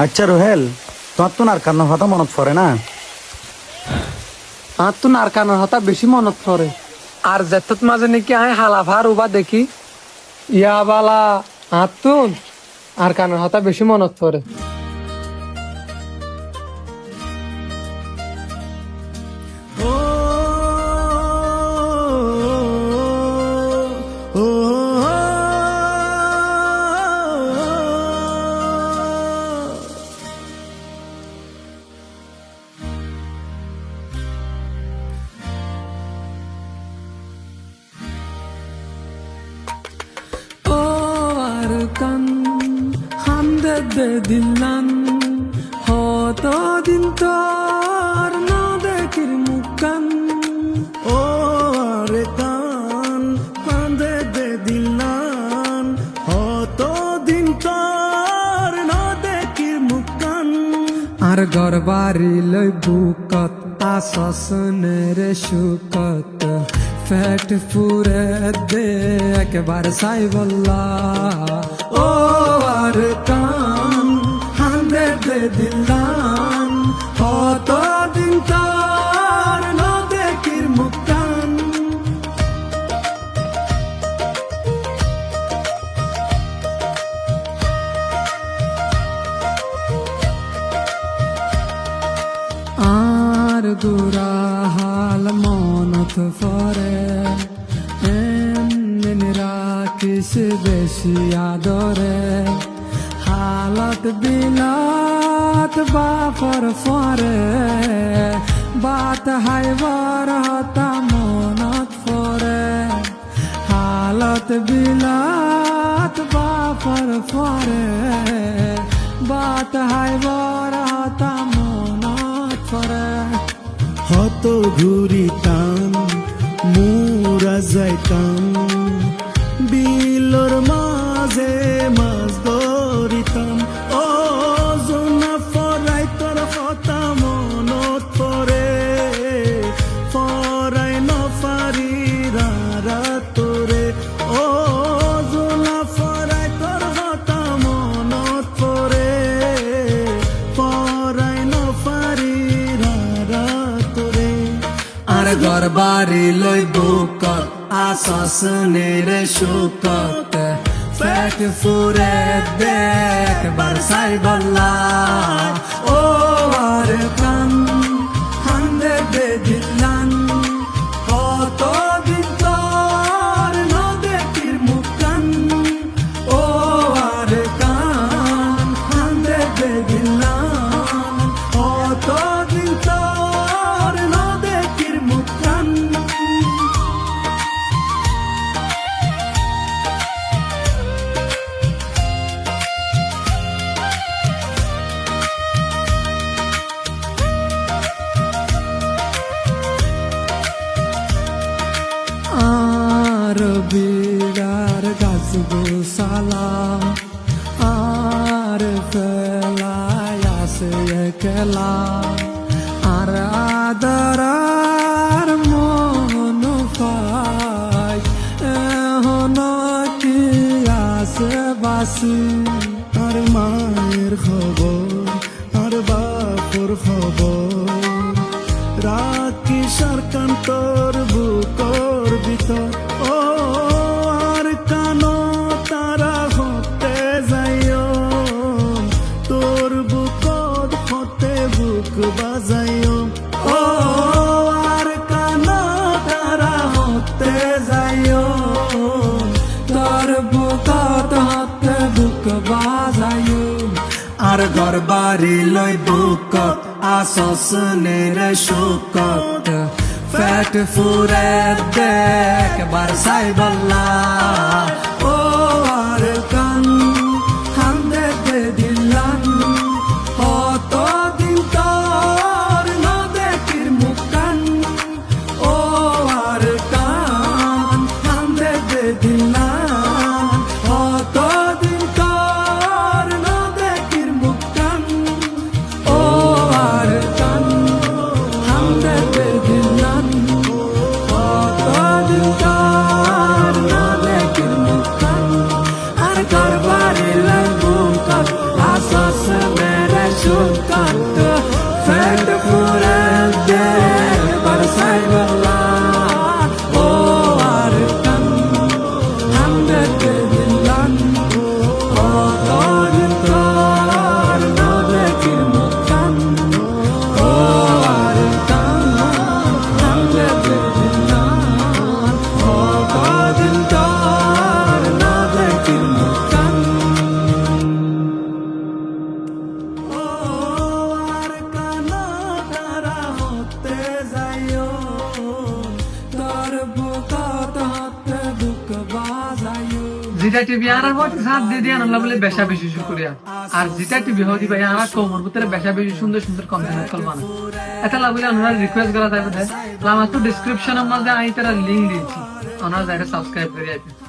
আচ্ছা রোহেল, তোমার তো নার কান্নার কথা মনত পড়ে না? আর তো নারকানোর হতা বেশি মনত পড়ে। আর যেতত মাঝে নাকি আয় হালাফার উবা দেখি ইয়া বালা আতুন আর কানের হতা বেশি মনত পড়ে। Kan hande de dilan hoto din tor no dekir mukan ও আরে কান কান্দে দে দিলান হত দিন তোর না দেখির মুখান আর গরবারি লই বুকত আসসনের সুকত ফ্যাট পুরে দে একবার সাই বল্লা ও আর কান হান্দে দে দিলান হত দিন তোর না দেখির মুখান আর গুরা হাল মনত ফরে এমনি রাখিস বেশি আদরে হালত বিলাত বাপর ফরে বাত হাইবার হতা মনত ফরে হালত বিলাত বাপর ফরে বাত হাইবার হতা মনত ফরে হত ঘুরিতাম মুরা যাইতাম বিলর মাঝে মাছ ধরিতাম ও জোনা ফরাই তোর কথা মনত পরে ফরাই নফারি তোরে ও জোনা ফরাই তোর কথা মনত পরে ফরাই নফারি তোরে আর গরবারি লই বুকত আসসনের সুকত ফ্যাট ফুরে দেখ বারসাই বল্লা ও আর কান হান্দে দে দিলান কত দিন তোর ন দেখির মুখান ও আর কান হান্দে দে দিলান কত দিন তোর ন দেখির মুখান আর বিড়ার গাছ গোসালা আর ফেলায় আসে একলা আর আদরার মন পাই এখন কি আসে বাসি আর মায়ের খবর আর বাপুর খবর রাখি সরকান তোর বুকর ভিতর ও আর কানো তারা হতে যাইও তোর বুকর হতে বুক বাজাইও ও আর কানো তারা হতে যাইও তোর বুকত হাতে বুক বাজায়ু আর গরবারি লই বুকত আসসনের সুকত ফ্যাট ফুরে দেখ বারসাই বল্লা ও আর কান হান্দে দে দিলান কত দিন তোর ন দেখির মুখান ও আর কান হান্দে দে দিলান কত দিন তোর ন দেখির মুখান ও আর কান হান্দে দে দিলান কত দিন তোর ন দেখির বাজাইও তোর বুকত হাতে বুক বাজাইও যেটা টিভি আনার পর সাথ দিয়ে দিয়ে আনলা বলে বেশা বেশি শুকরিয়া আর যেটা টিভি হদি ভাই আনা কোমর ভিতরে বেশা বেশি সুন্দর সুন্দর কন্টেন্ট কল বানা এটা লাগলে আপনারা রিকোয়েস্ট করা যাবে আমার তো ডেসক্রিপশনের মধ্যে আমি তারা লিংক দিয়েছি আপনারা যারা সাবস্ক্রাইব করে আইতে